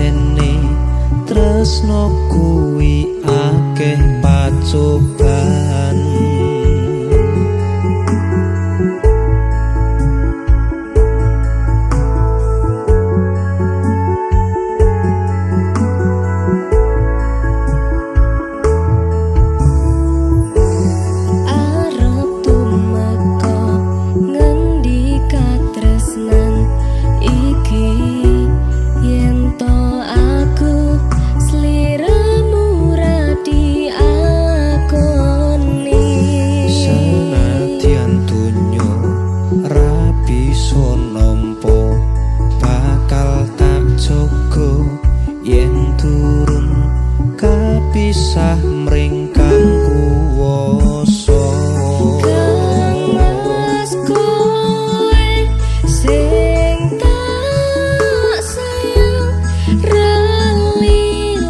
asene tresno kuwi akeh pacoban. Pisah mring kang kuwasa Kangmas kowe sing tak sayang relilo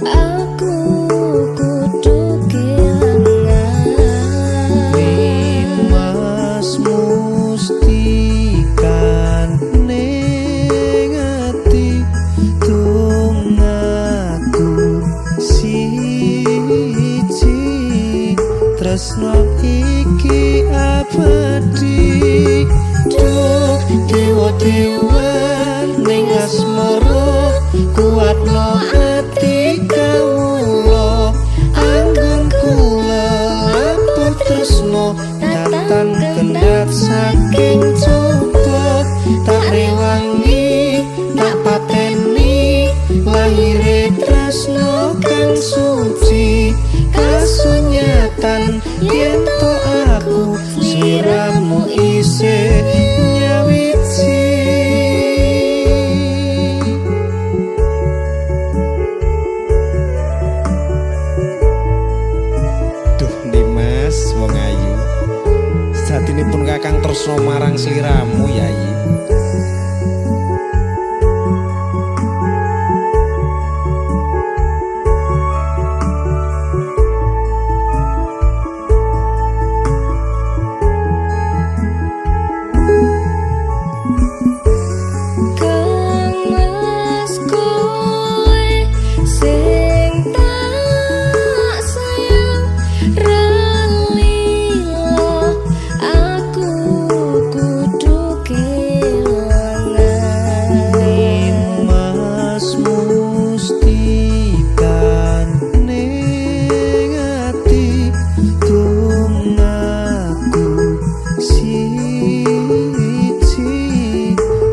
aku kudu kelangan Mas mustikan ning ati tresno iki abadi. Duh dewa-dewa ning asmara kuatno ati kawula anggon kula laput tresno datang kendhat saking coba tak rewangi tak pateni lahire tresno kang suci kasunyatan yen to aku sliramu isih nyawiji. Duh Dimas wong ayu sejatinipun kakang tresno marang sliramu Yayi.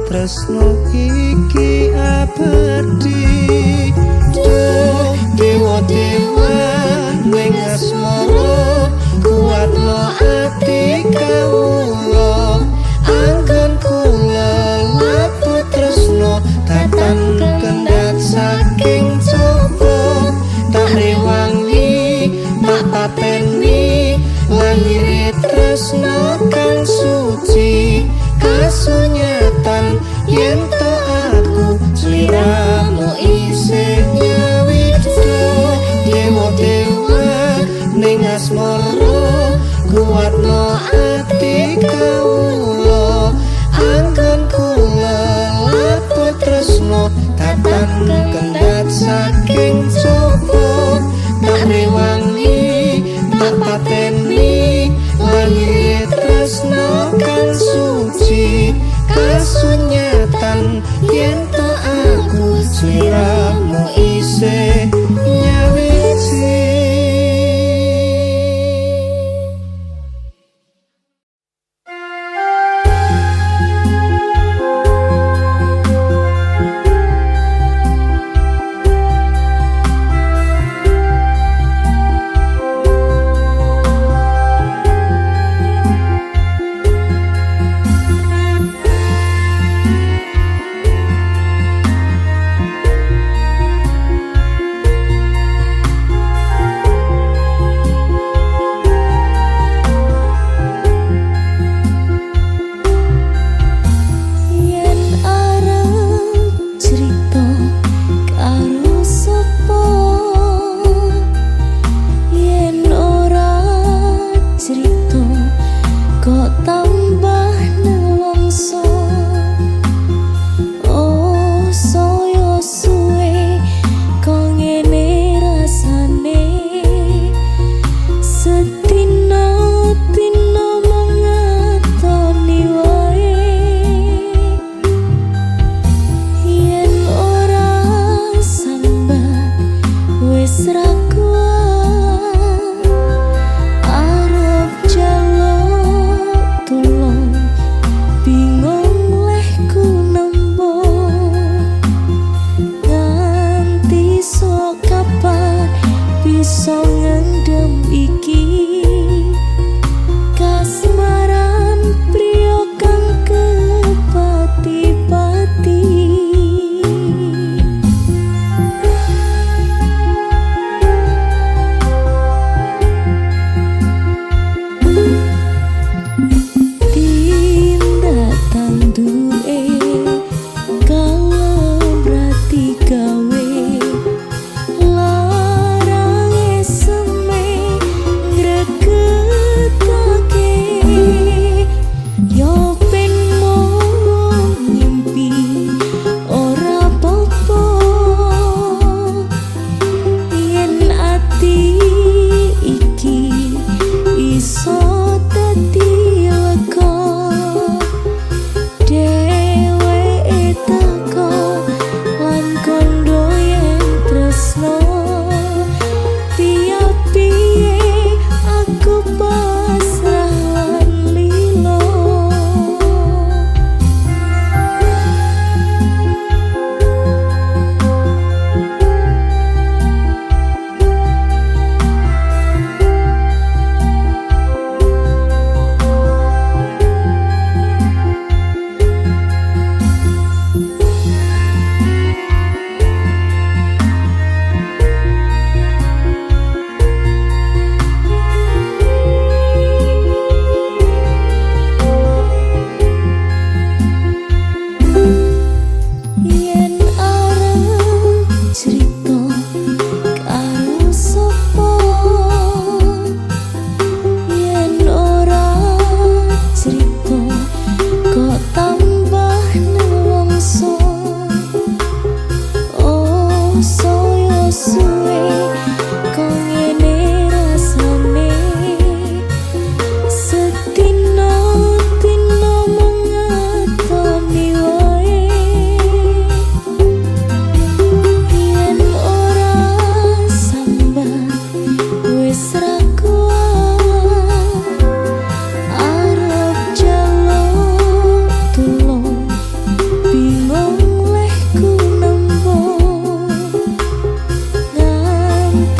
Tresno iki abadi. Duh dewa-dewa ning asmara kuatno ati kawula anggon kula laput tresno datang kendhat saking coba tak rewangi tak pateni lahire tresno kang suci kasunyatan yen to aku sliramu isih nyawiji. Dewa-dewa ning asmara kuatno ati kawula anggon kula laput tresno datang kendhat saking coba tak rewangi tak pateni lahire tresno kang suci kasunyatan yen to aku sliramu isih nyawiji. iso ngendem iki kasmaran priya kang kepati-pati. Tindak tanduke kalem rati gawe larange seme ngregetake yo ben mung ngimpi ora apa-apa yen ati iki iso dadi lega dheweke teko lan kondo yen tresno piye-piye aku pasrah lan lilo. Yen arep crita karo sapa yen ora crita kok tambah nelongso oh saya suwe kok ngene rasane setino-tino mung ngatoni wae yen ora sambat wis ra kuat arep jaluk tulung bingung leh ku nembung nganti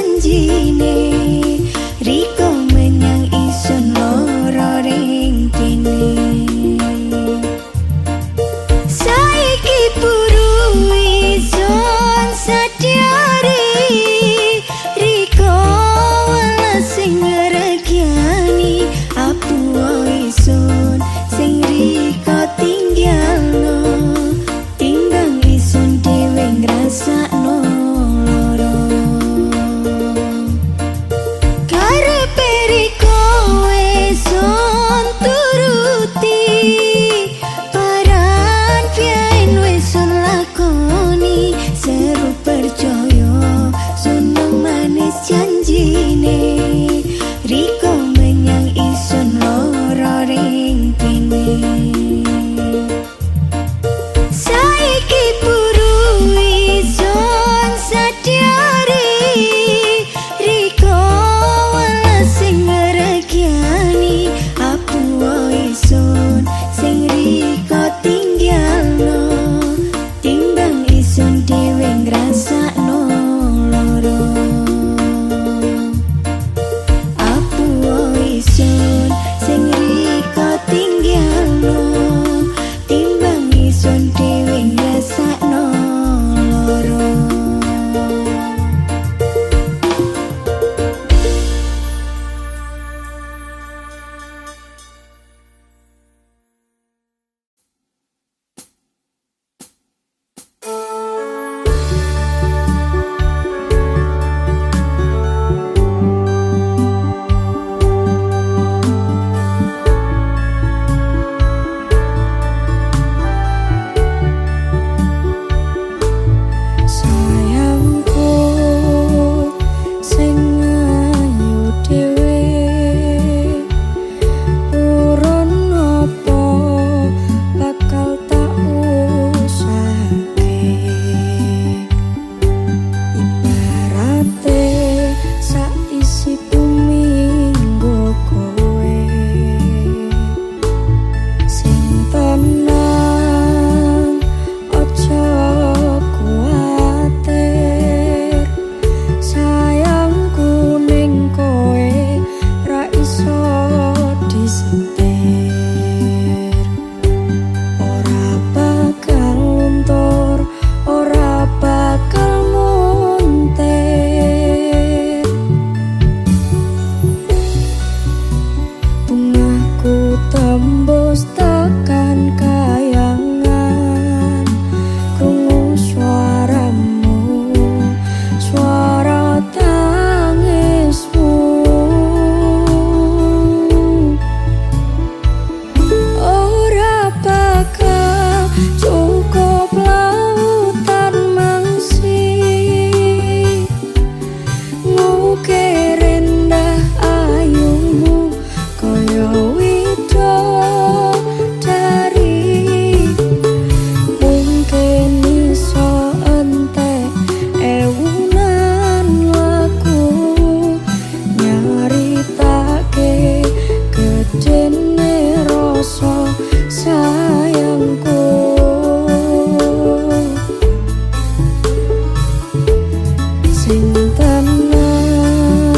janjine Riko menyang ison loro ring kene Saiki puru ison sadyari Riko wala sing ngregiani Apu ison sing Riko tinggalno Timbang ison dhewe ngrasakno loro Karepe Riko ison turuti Paran pian weson lakoni Seru percaya sunung manis janjine Riko menyang ison loro ring kene Saiki puru ison sadyari Riko wala sing ngregiani Apu ison sing Riko tinggalno Timbang ison dhewe ngrasakno loro Apu ison sing Riko tinggalno Timbang ison dhewe ngrasakno loro Sayangku sing ayu dhewe urun apa bakal tak usahake Ibarate sak isi bumi nggo kowe sing tenang aja kuwatir sayangku ning kowe ra iso disetir ora bakal luntur ora bakal muntir bungaku tembus tekan kayangan krungu suaramu suara tangismu ora bakal cukup lautan mangsi ngukir indah ayumu koyo widodari mungkin iso entek ewunan lagu nyaritake gedene rasa sayangku sing tenang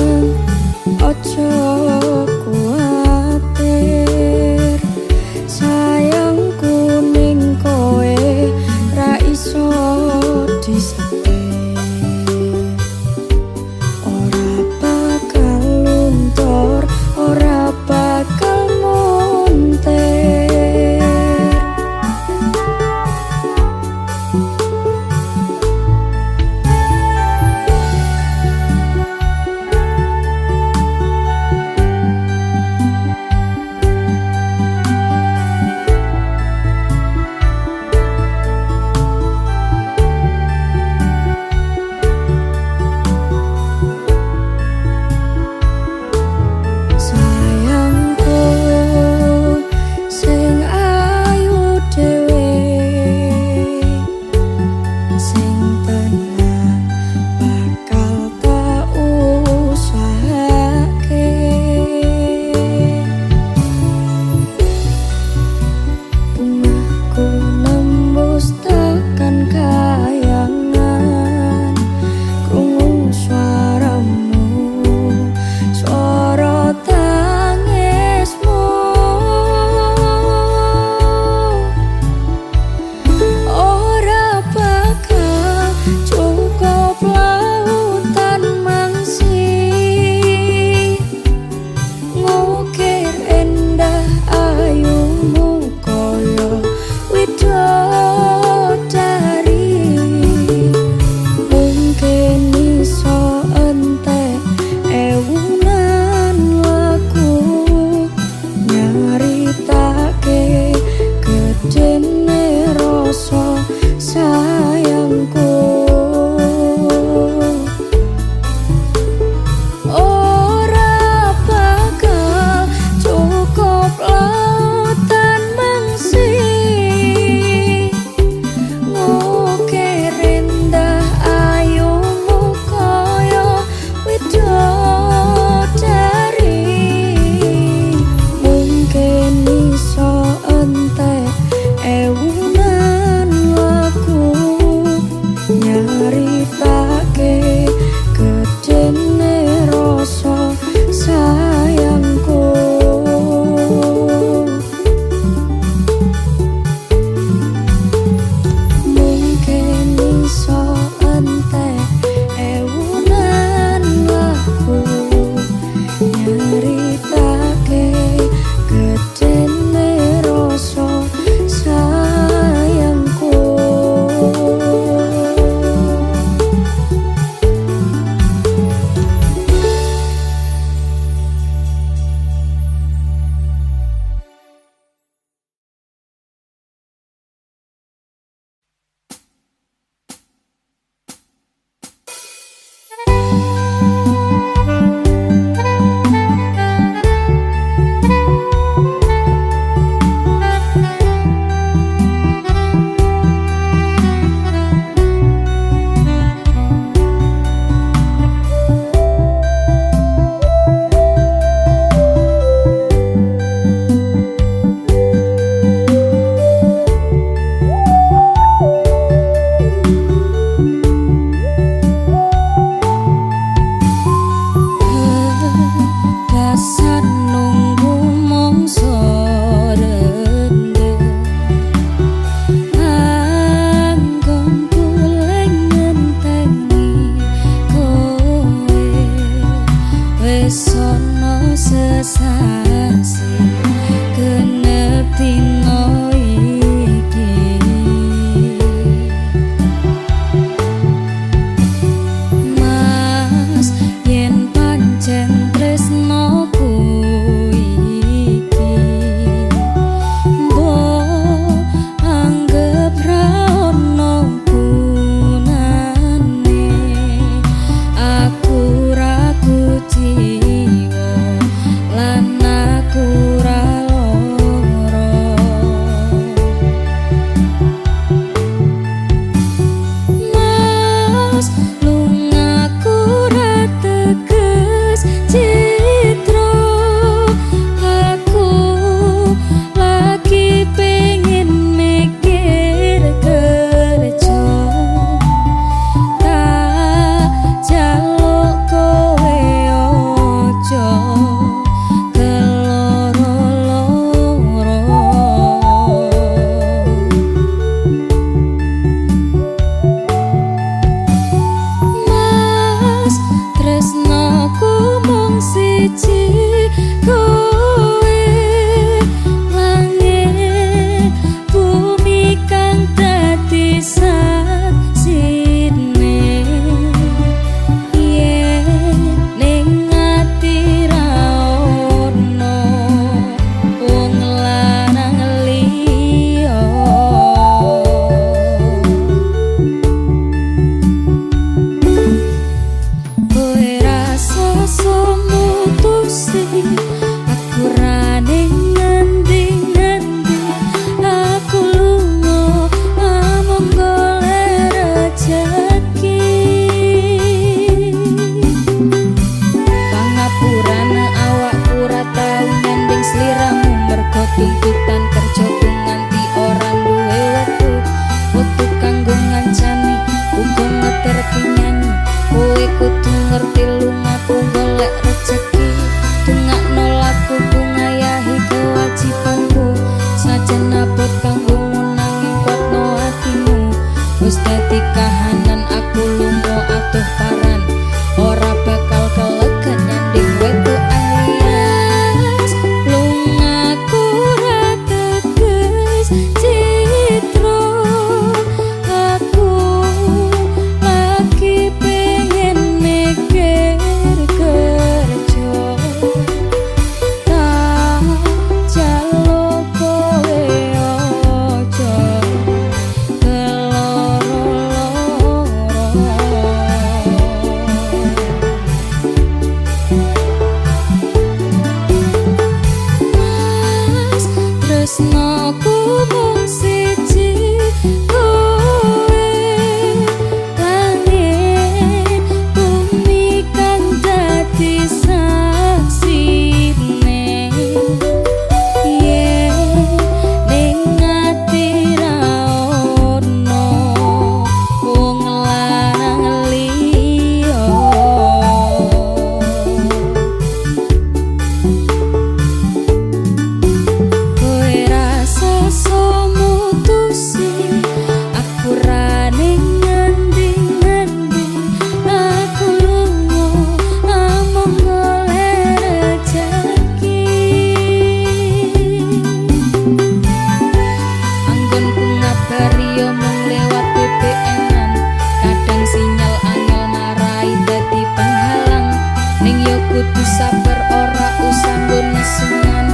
ning yo kudu sabar ora usah nggo nesungan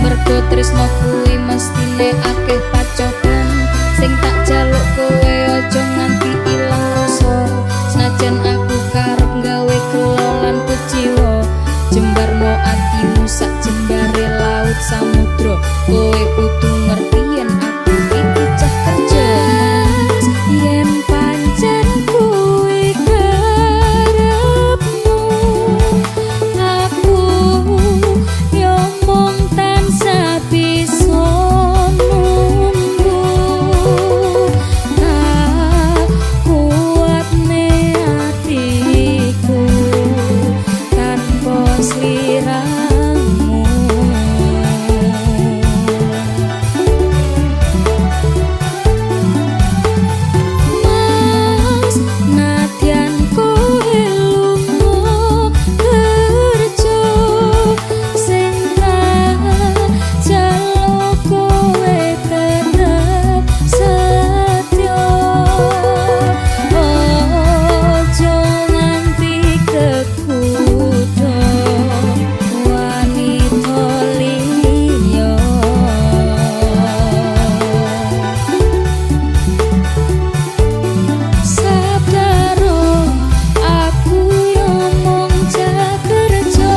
mergo tresno kuwi mestine akeh pacoban sing tak jaluk kowe aja nganti ilang rasa senajan aku karep gawe kelolan kuciwa jembarno atimu sak jembare laut samudra kowe kudu ngerti yen aku iki cah kerja yen pancen kuwi karepmu aku yo mung tansah bisa nunggu tak kuatne atiku tanpa sliramu Mas nadyan kowe lunga kerja sing tak jaluk kowe tetep setya ojo nganti kekudo wanita liya sabdaro aku yo mung cah kerja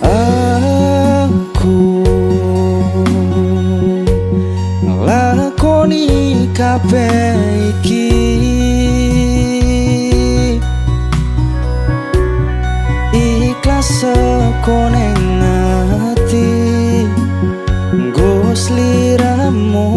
Aku nglakoni kabeh iki ikhlas saka ning ati nggo sliramu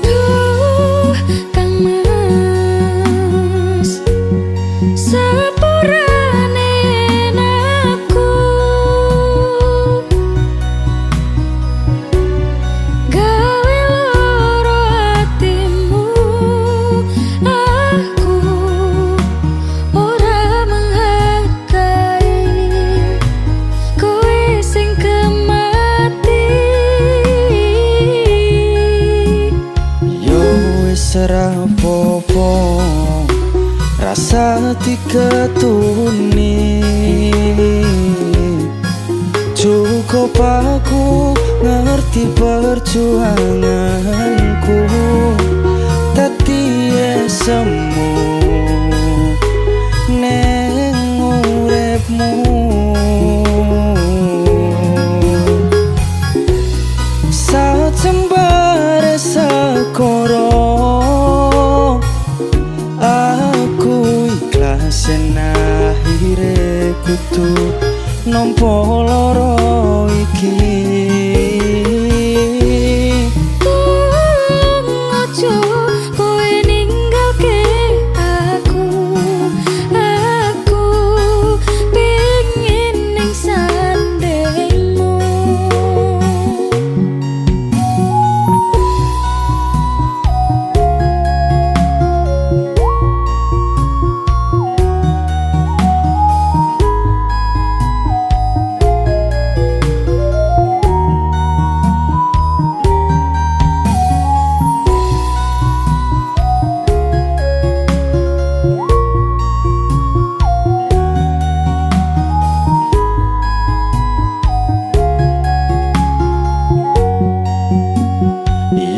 Duh, Kang Mas, sepurane aku gawe loro atimu. Aku ora menghargai kowe sing kemati. yo wis ora apa-apa rasa diketuni cukup aku ngerti perjuanganku dadi semu ning uripmu sajembare sekoro aku ikhlas yen akhire kudu nampa loro iki Tolong ojo kowe ninggalke aku. Aku pengen ning sandengmu.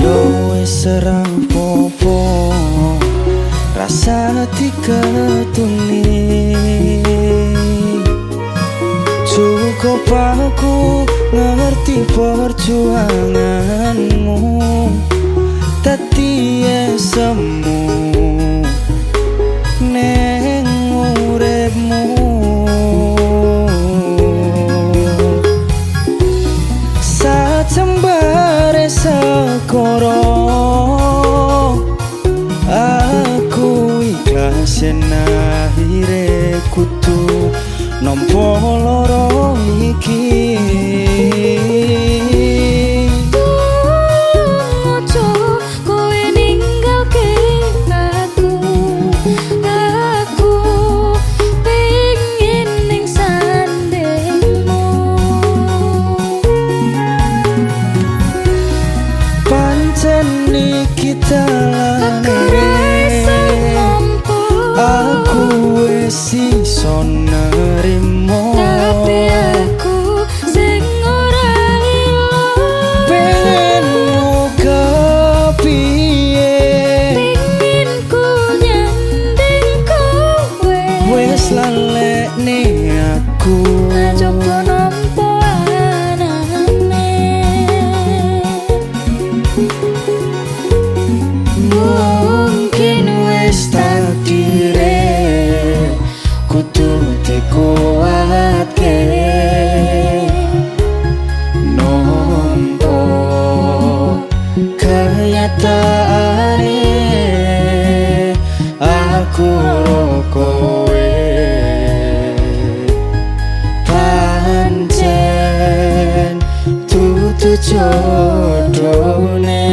yo wis ora apa-apa rasa diketuni cukup aku ngerti perjuanganmu dadi semu ning uripmu sajembare sekoro aku ikhlas sen akhire kudu nampa lara iki. Aku wis iso nerimo, tapi aku sing ora ilo. pengen muga piye, Pengen ku nyanding kowe, wis lalekne aku. coba nampa anane. Mungkin wis takdire kudu dikuatke, nampa kenyataane aku karo kowe pancen dudu jodone.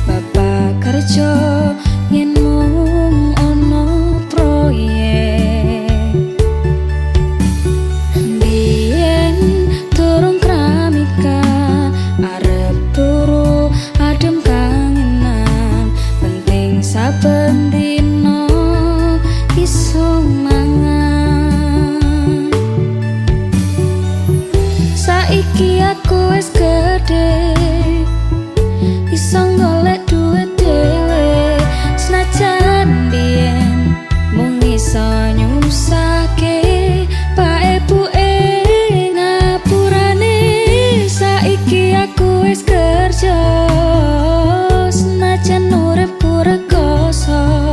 Bapak kerja yen mung ana proyek. Biyen durung kramika arep turu adem kangenan, penting saben dina iso mangan. Saiki aku wis gedhe, iso golek duit dhewe, senajan biyen mung iso nyusake pak ebuke ngapurane. Saiki aku wis kerja, senajan uripku rekoso,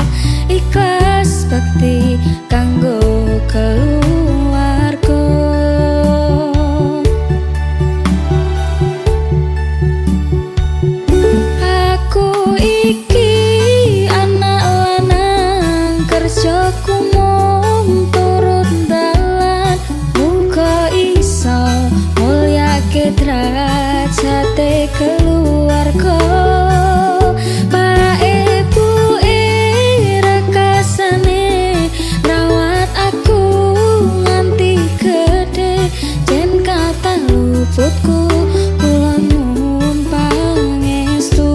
ikhlas bekti kanggo keluarga. Kerjaku mung turut dalan, muga iso mulyake derajate keluarga. Pak ebuke rekasane rawat aku nganti gedhe, jen kata luputku kula nyuwun pangestu.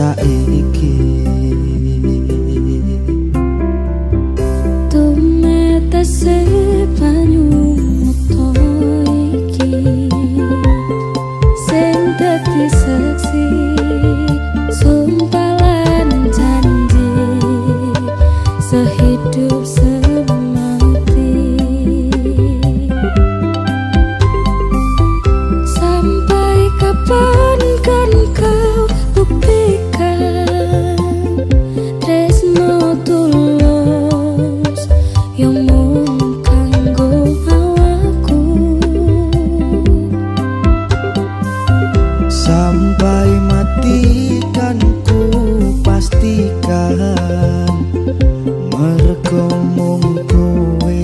saiki. Tumetese banyu muto iki sing dadi saksi sumpah lan janji sehidup semati. Sampai kapan kan kau buktikan tresno tulus yang mung kanggo awakku. Sampai mati kan ku pastikan mergo mung kowe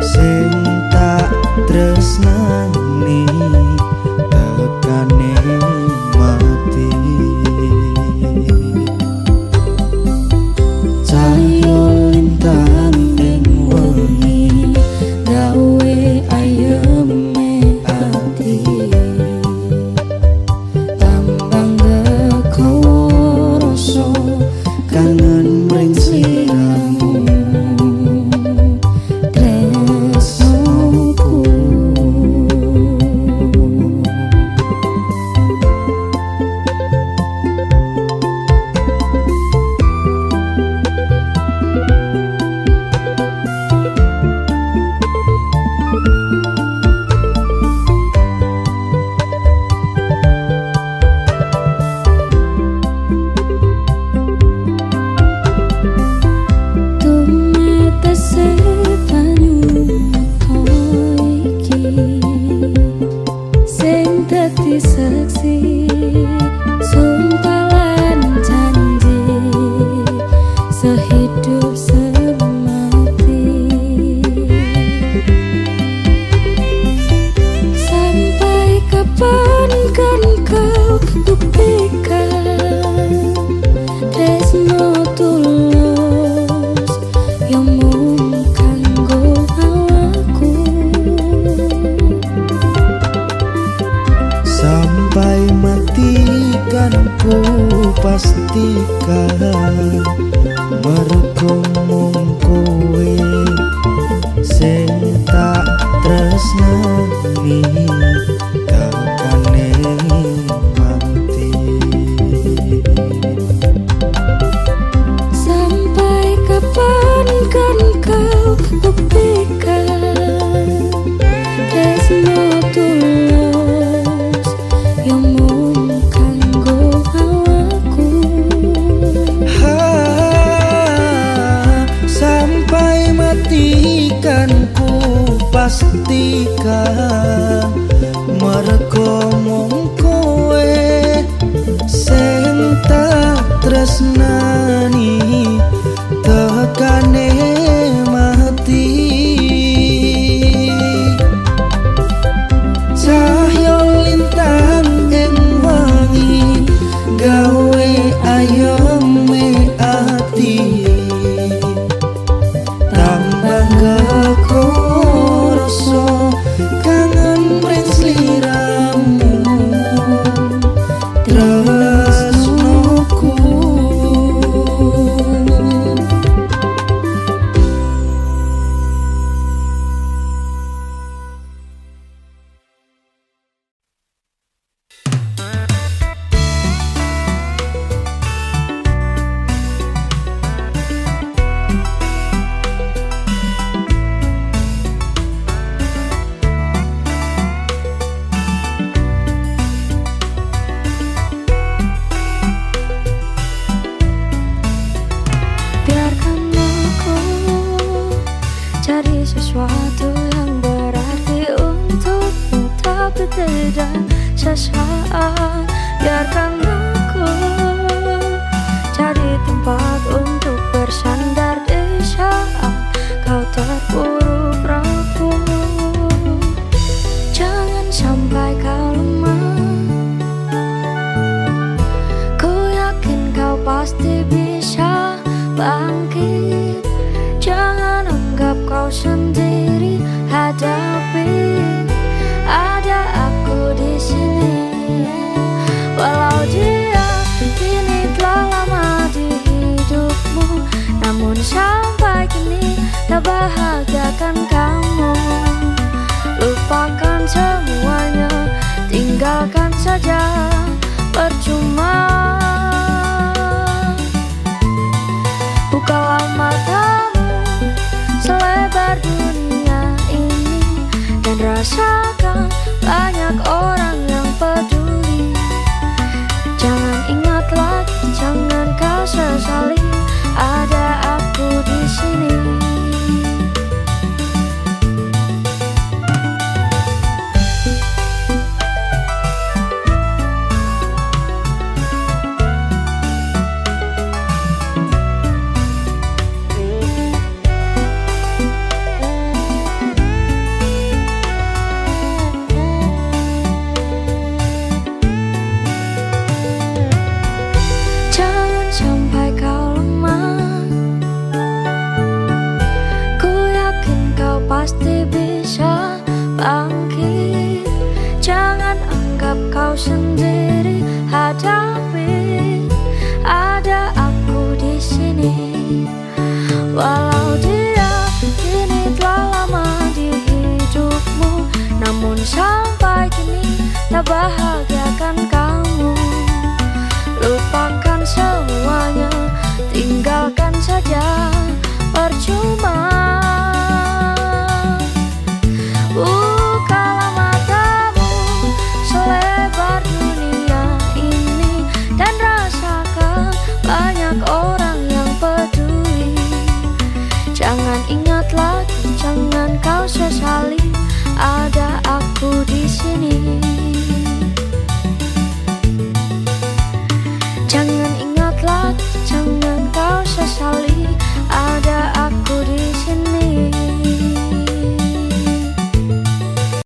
sing tak tresnani tekane mati. Cahyo lintang ing wengi gawe ayeme ati, tambang dekowo rasa kangen mring sliramu tresnoku. Tumetese banyu muto iki sing dadi saksi sumpah lan janji sehidup semati. Sampai kapan kan kau buktikan tresno tulus yang mung kanggo awakku. Sampai mati kan ku pastikan mergo mung kowe sing tak tresnani tekane mati. Sampai kapan kan kau buktikan tresno tulus yang mung kanggo awakku. Sampai mati kan ku pastikan mergo mung kowe sing tak tresnani tekane mati. Cahyo lintang ing wengi gawe ayeme ati, tambang gekowo rasa kangen mring sliramu tresnoku. Biarkan aku cari sesuatu yang berarti untukmu, tapi tidak sesaat. Biarkan aku cari tempat untuk bersandar di saat kau terpuruk rapuh. Jangan sampai kau lemah, ku yakin kau pasti bisa bangkit. Jangan anggap kau sendiri, hadapi. Ada aku di sini, walau dia bisa bahagiakan kamu. Lupakan semuanya, tinggalkan saja, percuma. Bukalah matamu selebar dunia ini dan rasakan banyak orang yang peduli. Jangan ingat lagi, jangan kau sesali, ada aku di sini. Jangan sampai kau lemah, ku yakin kau pasti bisa bangkit. Jangan anggap kau sendiri, hadapi, ada aku di sini. Walau dia kini telah lama di hidupmu, namun